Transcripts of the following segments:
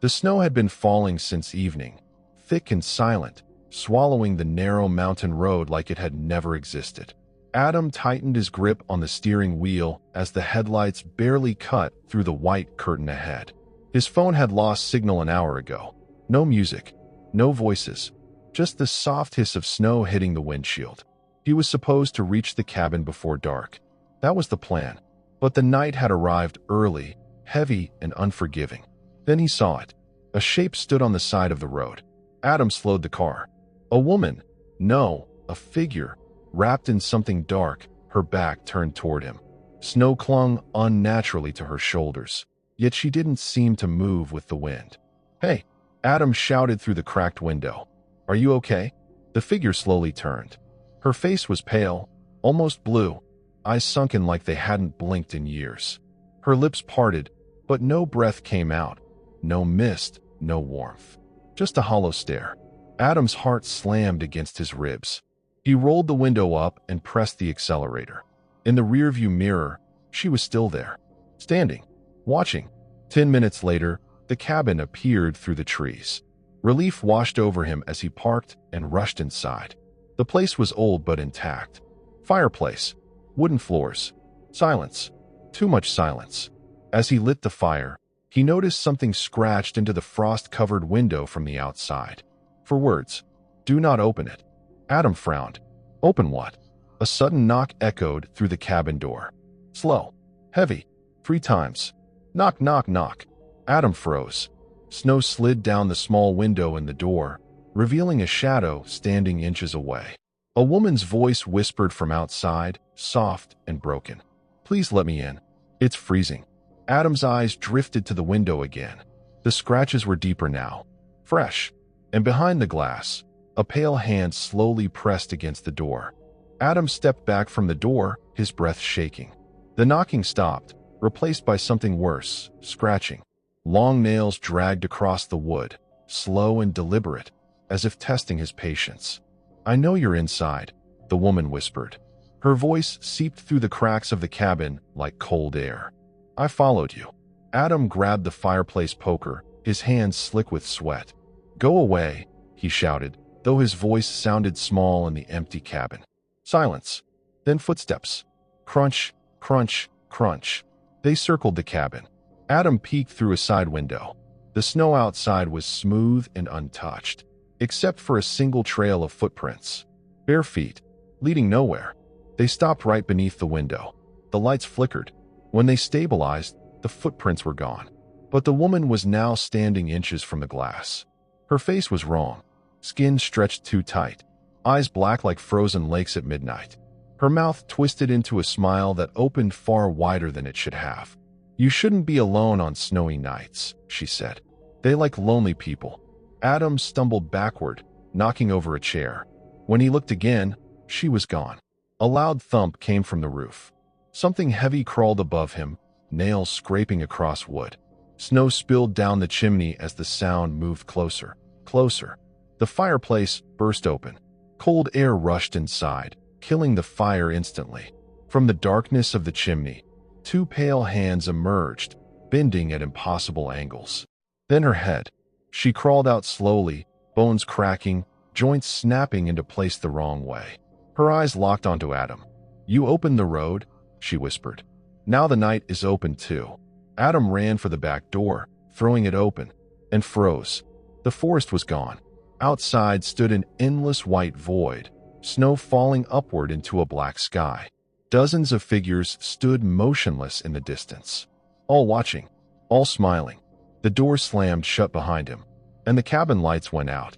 The snow had been falling since evening, thick and silent, swallowing the narrow mountain road like it had never existed. Adam tightened his grip on the steering wheel as the headlights barely cut through the white curtain ahead. His phone had lost signal an hour ago. No music, no voices, just the soft hiss of snow hitting the windshield. He was supposed to reach the cabin before dark. That was the plan. But the night had arrived early, heavy and unforgiving. Then he saw it. A shape stood on the side of the road. Adam slowed the car. A woman. No, a figure, wrapped in something dark, her back turned toward him. Snow clung unnaturally to her shoulders, yet she didn't seem to move with the wind. "Hey!" Adam shouted through the cracked window. "Are you okay?" The figure slowly turned. Her face was pale, almost blue, eyes sunken like they hadn't blinked in years. Her lips parted, but no breath came out. No mist, no warmth. Just a hollow stare. Adam's heart slammed against his ribs. He rolled the window up and pressed the accelerator. In the rearview mirror, she was still there, standing, watching. 10 minutes later, the cabin appeared through the trees. Relief washed over him as he parked and rushed inside. The place was old but intact. Fireplace, wooden floors, silence, too much silence. As he lit the fire, he noticed something scratched into the frost-covered window from the outside. For words, "Do not open it." Adam frowned. Open what? A sudden knock echoed through the cabin door. Slow, heavy, 3 times. Knock, knock, knock. Adam froze. Snow slid down the small window in the door, revealing a shadow standing inches away. A woman's voice whispered from outside, soft and broken. "Please let me in. It's freezing." Adam's eyes drifted to the window again. The scratches were deeper now, fresh, and behind the glass, a pale hand slowly pressed against the door. Adam stepped back from the door, his breath shaking. The knocking stopped, replaced by something worse, scratching. Long nails dragged across the wood, slow and deliberate, as if testing his patience. "I know you're inside," the woman whispered. Her voice seeped through the cracks of the cabin like cold air. "I followed you." Adam grabbed the fireplace poker, his hands slick with sweat. "Go away," he shouted, though his voice sounded small in the empty cabin. Silence. Then footsteps. Crunch, crunch, crunch. They circled the cabin. Adam peeked through a side window. The snow outside was smooth and untouched, except for a single trail of footprints. Bare feet, leading nowhere. They stopped right beneath the window. The lights flickered. When they stabilized, the footprints were gone. But the woman was now standing inches from the glass. Her face was wrong. Skin stretched too tight. Eyes black like frozen lakes at midnight. Her mouth twisted into a smile that opened far wider than it should have. "You shouldn't be alone on snowy nights," she said. "They like lonely people." Adam stumbled backward, knocking over a chair. When he looked again, she was gone. A loud thump came from the roof. Something heavy crawled above him, nails scraping across wood. Snow spilled down the chimney as the sound moved closer, closer. The fireplace burst open. Cold air rushed inside, killing the fire instantly. From the darkness of the chimney, 2 pale hands emerged, bending at impossible angles. Then her head. She crawled out slowly, bones cracking, joints snapping into place the wrong way. Her eyes locked onto Adam. "You opened the road," she whispered. "Now the night is open too." Adam ran for the back door, throwing it open, and froze. The forest was gone. Outside stood an endless white void, snow falling upward into a black sky. Dozens of figures stood motionless in the distance, all watching, all smiling. The door slammed shut behind him, and the cabin lights went out.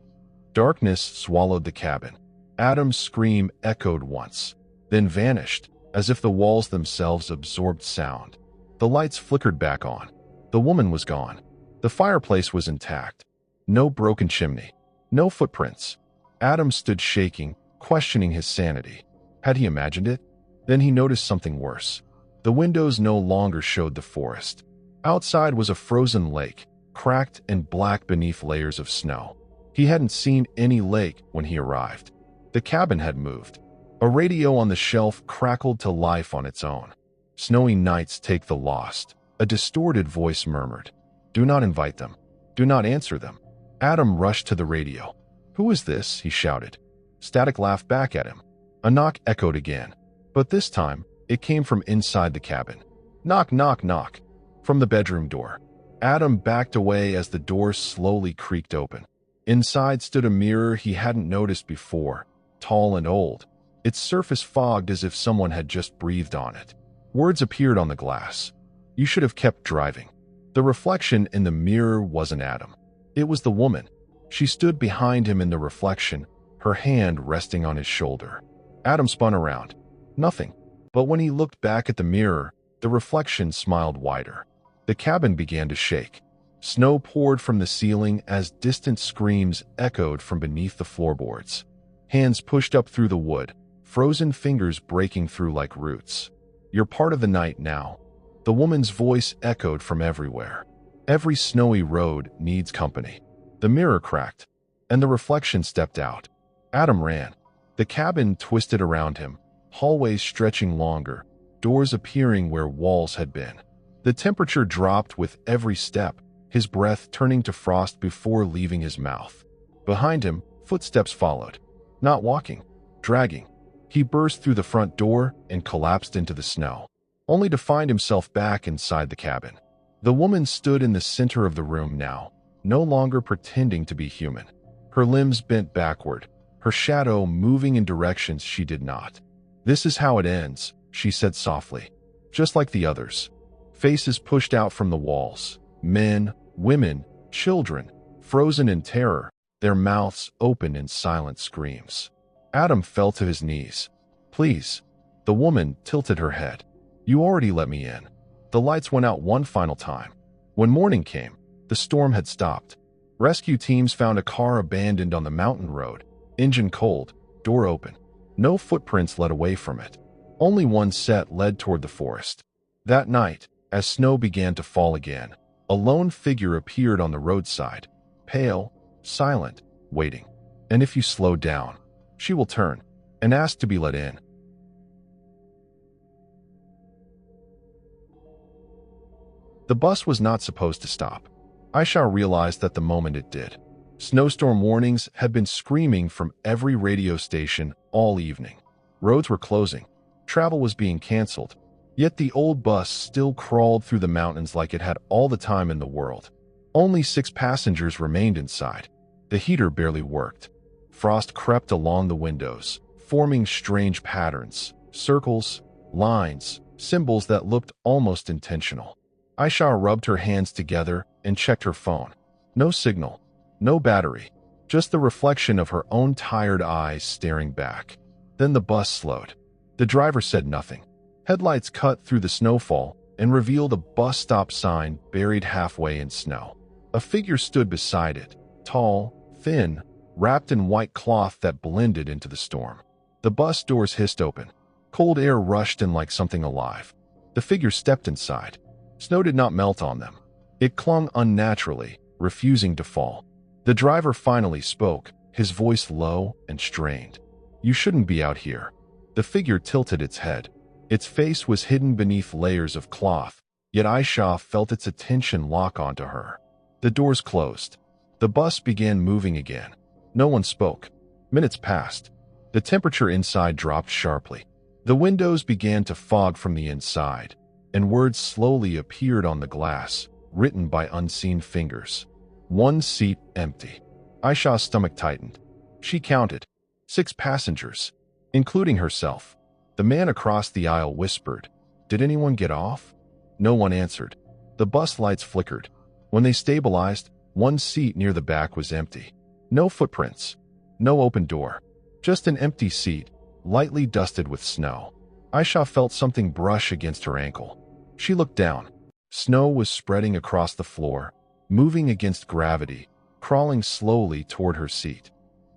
Darkness swallowed the cabin. Adam's scream echoed once, then vanished, as if the walls themselves absorbed sound. The lights flickered back on. The woman was gone. The fireplace was intact. No broken chimney. No footprints. Adam stood shaking, questioning his sanity. Had he imagined it? Then he noticed something worse. The windows no longer showed the forest. Outside was a frozen lake, cracked and black beneath layers of snow. He hadn't seen any lake when he arrived. The cabin had moved. A radio on the shelf crackled to life on its own. "Snowy nights take the lost," a distorted voice murmured. "Do not invite them. Do not answer them. Adam rushed to the radio. Who is this? He shouted. Static laughed back at him. A knock echoed again, but this time it came from inside the cabin. Knock, knock, knock. From the bedroom door. Adam backed away as the door slowly creaked open. Inside stood a mirror he hadn't noticed before, tall and old, its surface fogged as if someone had just breathed on it. Words appeared on the glass. You should have kept driving. The reflection in the mirror wasn't Adam. It was the woman. She stood behind him in the reflection, her hand resting on his shoulder. Adam spun around. Nothing. But when he looked back at the mirror, the reflection smiled wider. The cabin began to shake. Snow poured from the ceiling as distant screams echoed from beneath the floorboards. Hands pushed up through the wood, frozen fingers breaking through like roots. You're part of the night now. The woman's voice echoed from everywhere. Every snowy road needs company. The mirror cracked, and the reflection stepped out. Adam ran. The cabin twisted around him, hallways stretching longer, doors appearing where walls had been. The temperature dropped with every step, his breath turning to frost before leaving his mouth. Behind him, footsteps followed. Not walking, dragging. He burst through the front door and collapsed into the snow, only to find himself back inside the cabin. The woman stood in the center of the room now, no longer pretending to be human. Her limbs bent backward, her shadow moving in directions she did not. This is how it ends, she said softly. Just like the others. Faces pushed out from the walls. Men, women, children, frozen in terror, their mouths open in silent screams. Adam fell to his knees. Please. The woman tilted her head. You already let me in. The lights went out one final time. When morning came, the storm had stopped. Rescue teams found a car abandoned on the mountain road, engine cold, door open. No footprints led away from it. Only one set led toward the forest. That night, as snow began to fall again, a lone figure appeared on the roadside, pale, silent, waiting. And if you slow down, she will turn and ask to be let in. The bus was not supposed to stop. Aisha realized that the moment it did. Snowstorm warnings had been screaming from every radio station all evening. Roads were closing. Travel was being canceled. Yet the old bus still crawled through the mountains like it had all the time in the world. Only 6 passengers remained inside. The heater barely worked. Frost crept along the windows, forming strange patterns, circles, lines, symbols that looked almost intentional. Aisha rubbed her hands together and checked her phone. No signal, no battery, just the reflection of her own tired eyes staring back. Then the bus slowed. The driver said nothing. Headlights cut through the snowfall and revealed a bus stop sign buried halfway in snow. A figure stood beside it, tall, thin, wrapped in white cloth that blended into the storm. The bus doors hissed open. Cold air rushed in like something alive. The figure stepped inside. Snow did not melt on them. It clung unnaturally, refusing to fall. The driver finally spoke, his voice low and strained. You shouldn't be out here. The figure tilted its head. Its face was hidden beneath layers of cloth, yet Aisha felt its attention lock onto her. The doors closed. The bus began moving again. No one spoke. Minutes passed. The temperature inside dropped sharply. The windows began to fog from the inside, and words slowly appeared on the glass, written by unseen fingers. 1 seat empty. Aisha's stomach tightened. She counted. 6 passengers, including herself. The man across the aisle whispered, "Did anyone get off?" No one answered. The bus lights flickered. When they stabilized, 1 seat near the back was empty. No footprints. No open door. Just an empty seat, lightly dusted with snow. Aisha felt something brush against her ankle. She looked down. Snow was spreading across the floor, moving against gravity, crawling slowly toward her seat.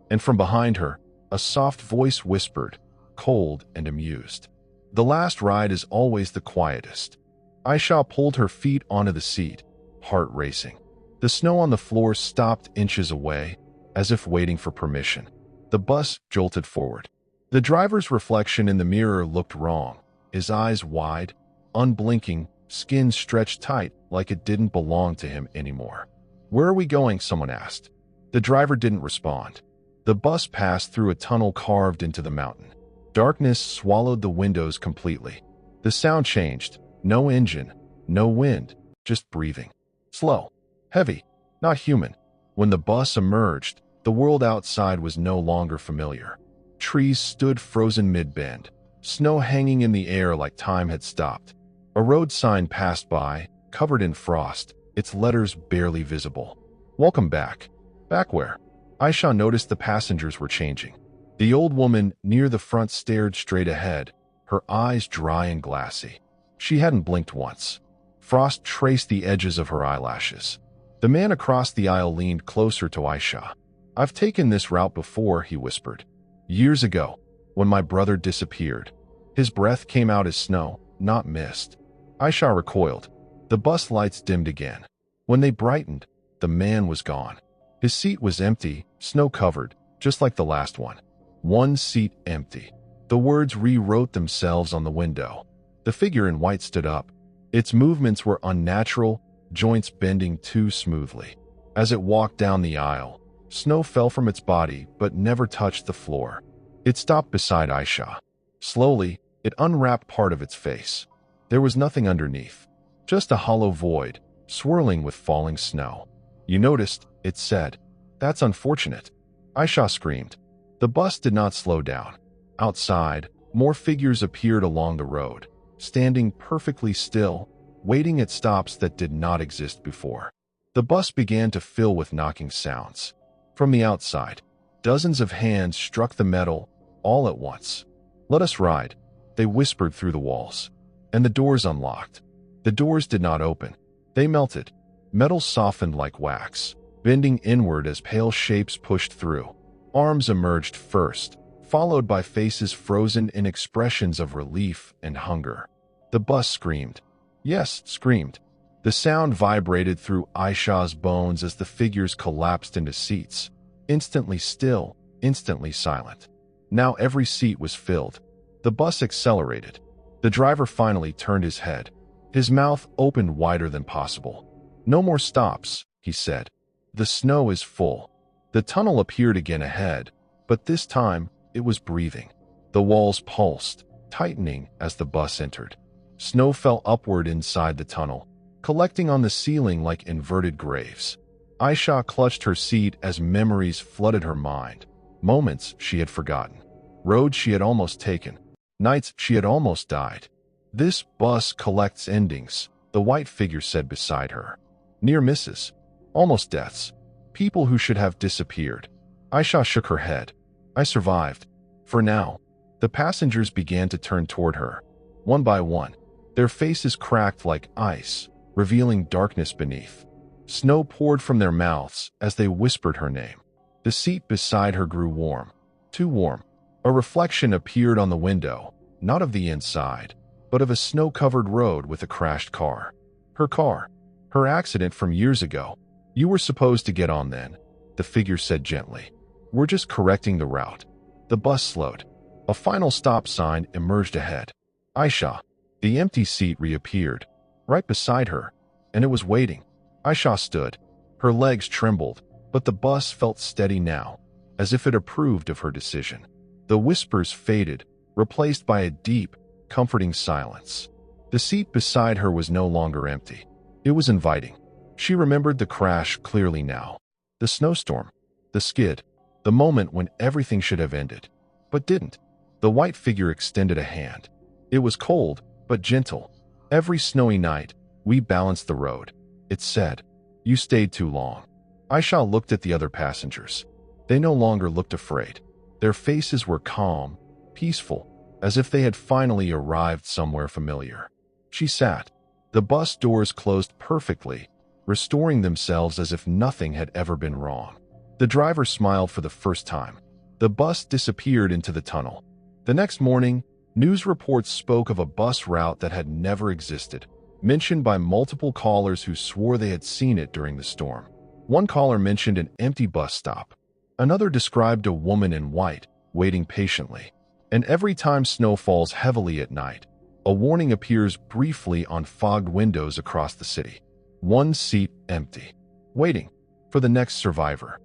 And from behind her, a soft voice whispered, cold and amused, "The last ride is always the quietest." Aisha pulled her feet onto the seat, heart racing. The snow on the floor stopped inches away, as if waiting for permission. The bus jolted forward. The driver's reflection in the mirror looked wrong, his eyes wide, unblinking, skin stretched tight like it didn't belong to him anymore. "Where are we going?" someone asked. The driver didn't respond. The bus passed through a tunnel carved into the mountain. Darkness swallowed the windows completely. The sound changed. No engine, no wind, just breathing. Slow, heavy, not human. When the bus emerged, the world outside was no longer familiar. Trees stood frozen mid-bend, snow hanging in the air like time had stopped. A road sign passed by, covered in frost, its letters barely visible. "Welcome back." Back where? Aisha noticed the passengers were changing. The old woman near the front stared straight ahead, her eyes dry and glassy. She hadn't blinked once. Frost traced the edges of her eyelashes. The man across the aisle leaned closer to Aisha. "I've taken this route before," he whispered. "Years ago, when my brother disappeared." His breath came out as snow, not mist. Aisha recoiled. The bus lights dimmed again. When they brightened, the man was gone. His seat was empty, snow-covered, just like the last one. One seat empty. The words rewrote themselves on the window. The figure in white stood up. Its movements were unnatural, joints bending too smoothly. As it walked down the aisle, snow fell from its body but never touched the floor. It stopped beside Aisha. Slowly, it unwrapped part of its face. There was nothing underneath, just a hollow void, swirling with falling snow. "You noticed," it said. "That's unfortunate." Aisha screamed. The bus did not slow down. Outside, more figures appeared along the road, standing perfectly still, waiting at stops that did not exist before. The bus began to fill with knocking sounds. From the outside, dozens of hands struck the metal, all at once. "Let us ride," they whispered through the walls. And the doors unlocked. The doors did not open. They melted. Metal softened like wax, bending inward as pale shapes pushed through. Arms emerged first, followed by faces frozen in expressions of relief and hunger. The bus screamed. Yes, screamed. The sound vibrated through Aisha's bones as the figures collapsed into seats, instantly still, instantly silent. Now every seat was filled. The bus accelerated. The driver finally turned his head. His mouth opened wider than possible. "No more stops," he said. "The snow is full." The tunnel appeared again ahead, but this time it was breathing. The walls pulsed, tightening as the bus entered. Snow fell upward inside the tunnel, collecting on the ceiling like inverted graves. Aisha clutched her seat as memories flooded her mind. Moments she had forgotten. Roads she had almost taken. Nights she had almost died. "This bus collects endings," the white figure said beside her. "Near misses. Almost deaths. People who should have disappeared." Aisha shook her head. "I survived. For now." The passengers began to turn toward her, one by one. Their faces cracked like ice, revealing darkness beneath. Snow poured from their mouths as they whispered her name. The seat beside her grew warm. Too warm. A reflection appeared on the window, not of the inside, but of a snow-covered road with a crashed car. Her car. Her accident from years ago. "You were supposed to get on then," the figure said gently. "We're just correcting the route." The bus slowed. A final stop sign emerged ahead. Aisha. The empty seat reappeared, right beside her, and it was waiting. Aisha stood. Her legs trembled, but the bus felt steady now, as if it approved of her decision. The whispers faded, replaced by a deep, comforting silence. The seat beside her was no longer empty. It was inviting. She remembered the crash clearly now. The snowstorm. The skid. The moment when everything should have ended, but didn't. The white figure extended a hand. It was cold, but gentle. "Every snowy night, we balanced the road," it said. "You stayed too long." Aisha looked at the other passengers. They no longer looked afraid. Their faces were calm, peaceful, as if they had finally arrived somewhere familiar. She sat. The bus doors closed perfectly, restoring themselves as if nothing had ever been wrong. The driver smiled for the first time. The bus disappeared into the tunnel. The next morning, news reports spoke of a bus route that had never existed, mentioned by multiple callers who swore they had seen it during the storm. One caller mentioned an empty bus stop. Another described a woman in white, waiting patiently. And every time snow falls heavily at night, a warning appears briefly on fogged windows across the city. One seat empty. Waiting. for the next survivor.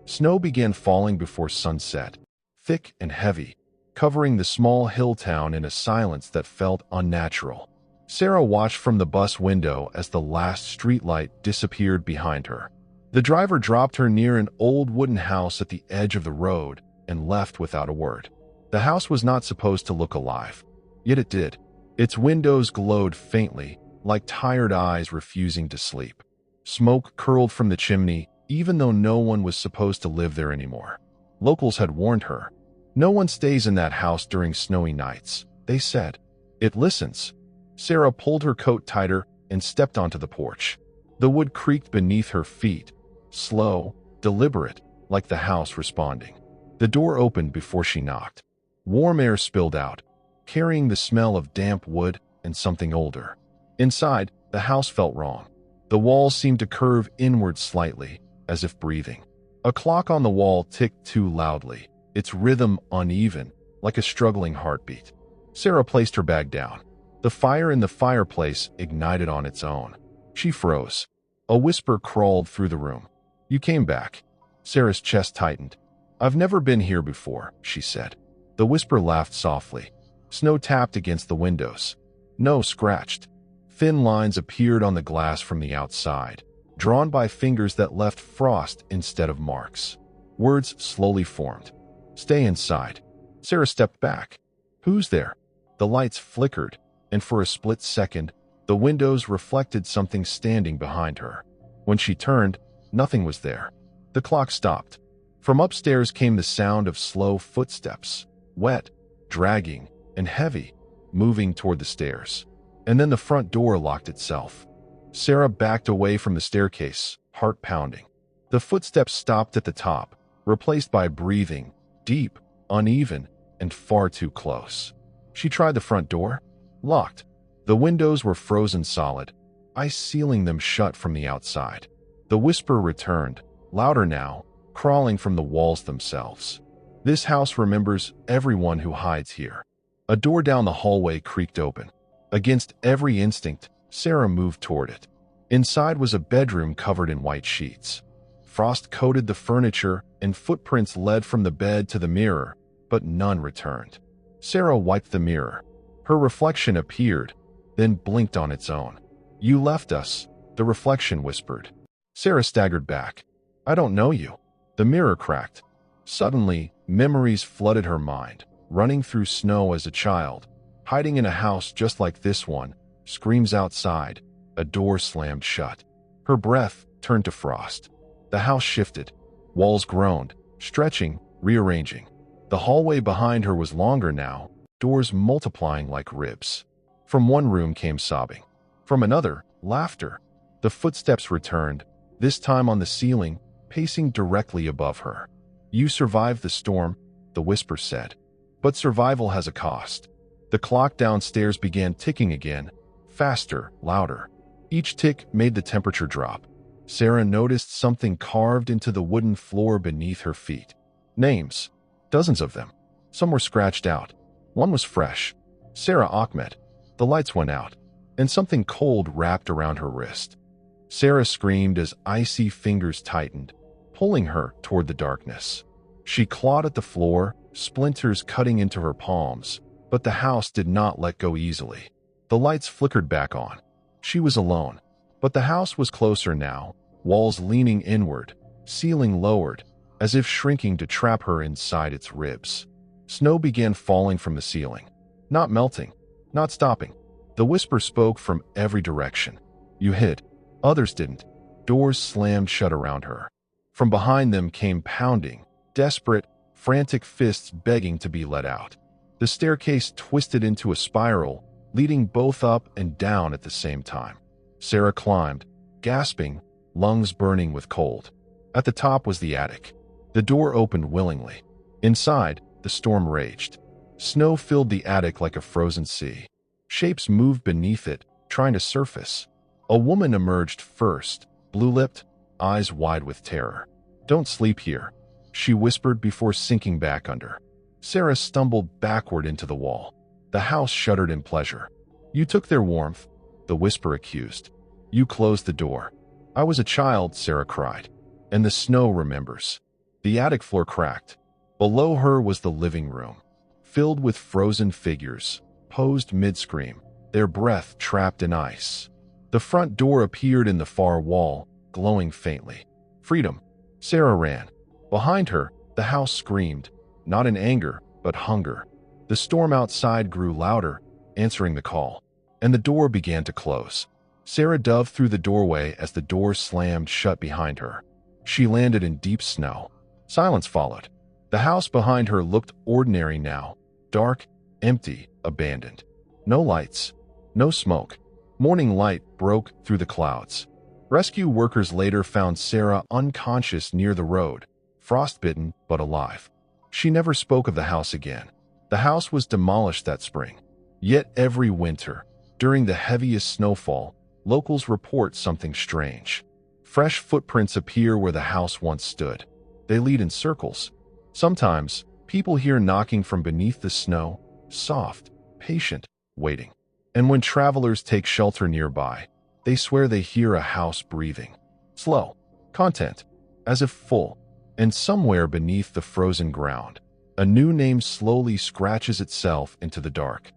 Snow began falling before sunset, thick and heavy, covering the small hill town in a silence that felt unnatural. Sarah watched from the bus window as the last streetlight disappeared behind her. The driver dropped her near an old wooden house at the edge of the road and left without a word. The house was not supposed to look alive, yet it did. Its windows glowed faintly, like tired eyes refusing to sleep. Smoke curled from the chimney, even though no one was supposed to live there anymore. Locals had warned her. No one stays in that house during snowy nights, they said. It listens. Sarah pulled her coat tighter and stepped onto the porch. The wood creaked beneath her feet, slow, deliberate, like the house responding. The door opened before she knocked. Warm air spilled out, carrying the smell of damp wood and something older. Inside, the house felt wrong. The walls seemed to curve inward slightly, as if breathing. A clock on the wall ticked too loudly, its rhythm uneven, like a struggling heartbeat. Sarah placed her bag down. The fire in the fireplace ignited on its own. She froze. A whisper crawled through the room. "You came back." Sarah's chest tightened. "I've never been here before," she said. The whisper laughed softly. Snow tapped against the windows. No scratched. Thin lines appeared on the glass from the outside, drawn by fingers that left frost instead of marks. Words slowly formed. "Stay inside." Sarah stepped back. "Who's there?" The lights flickered, and for a split second, the windows reflected something standing behind her. When she turned, nothing was there. The clock stopped. From upstairs came the sound of slow footsteps, wet, dragging, and heavy, moving toward the stairs. And then the front door locked itself. Sarah backed away from the staircase, heart pounding. The footsteps stopped at the top, replaced by breathing, deep, uneven, and far too close. She tried the front door. Locked. The windows were frozen solid, ice sealing them shut from the outside. The whisper returned, louder now, crawling from the walls themselves. "This house remembers everyone who hides here." A door down the hallway creaked open. Against every instinct, Sarah moved toward it. Inside was a bedroom covered in white sheets. Frost coated the furniture, and footprints led from the bed to the mirror, but none returned. Sarah wiped the mirror. Her reflection appeared, then blinked on its own. "You left us," the reflection whispered. Sarah staggered back. "I don't know you." The mirror cracked. Suddenly, memories flooded her mind, running through snow as a child, hiding in a house just like this one, screams outside, a door slammed shut. Her breath turned to frost. The house shifted. Walls groaned, stretching, rearranging. The hallway behind her was longer now, doors multiplying like ribs. From one room came sobbing. From another, laughter. The footsteps returned, this time on the ceiling, pacing directly above her. "You survived the storm," the whisper said. "But survival has a cost." The clock downstairs began ticking again, faster, louder. Each tick made the temperature drop. Sarah noticed something carved into the wooden floor beneath her feet. Names. Dozens of them. Some were scratched out. One was fresh. Sarah Ahmed. The lights went out, and something cold wrapped around her wrist. Sarah screamed as icy fingers tightened, pulling her toward the darkness. She clawed at the floor, splinters cutting into her palms, but the house did not let go easily. The lights flickered back on. She was alone, but the house was closer now, walls leaning inward, ceiling lowered, as if shrinking to trap her inside its ribs. Snow began falling from the ceiling. Not melting, not stopping. The whisper spoke from every direction. "You hid." Others didn't. Doors slammed shut around her. From behind them came pounding, desperate, frantic fists begging to be let out. The staircase twisted into a spiral, leading both up and down at the same time. Sarah climbed, gasping, lungs burning with cold. At the top was the attic. The door opened willingly. Inside, the storm raged. Snow filled the attic like a frozen sea. Shapes moved beneath it, trying to surface. A woman emerged first, blue-lipped, eyes wide with terror. "Don't sleep here," she whispered before sinking back under. Sarah stumbled backward into the wall. The house shuddered in pleasure. "You took their warmth. the whisper accused. "You closed the door." "I was a child," Sarah cried. "And the snow remembers." The attic floor cracked. Below her was the living room, filled with frozen figures, posed mid-scream, their breath trapped in ice. The front door appeared in the far wall, glowing faintly. "Freedom!" Sarah ran. Behind her, the house screamed, not in anger, but hunger. The storm outside grew louder, answering the call, and the door began to close. Sarah dove through the doorway as the door slammed shut behind her. She landed in deep snow. Silence followed. The house behind her looked ordinary now, dark, empty, abandoned. No lights, no smoke. Morning light broke through the clouds. Rescue workers later found Sarah unconscious near the road, frostbitten but alive. She never spoke of the house again. The house was demolished that spring. Yet every winter, during the heaviest snowfall, locals report something strange. Fresh footprints appear where the house once stood. They lead in circles. Sometimes, people hear knocking from beneath the snow, soft, patient, waiting. And when travelers take shelter nearby, they swear they hear a house breathing. Slow, content, as if full. And somewhere beneath the frozen ground, a new name slowly scratches itself into the dark.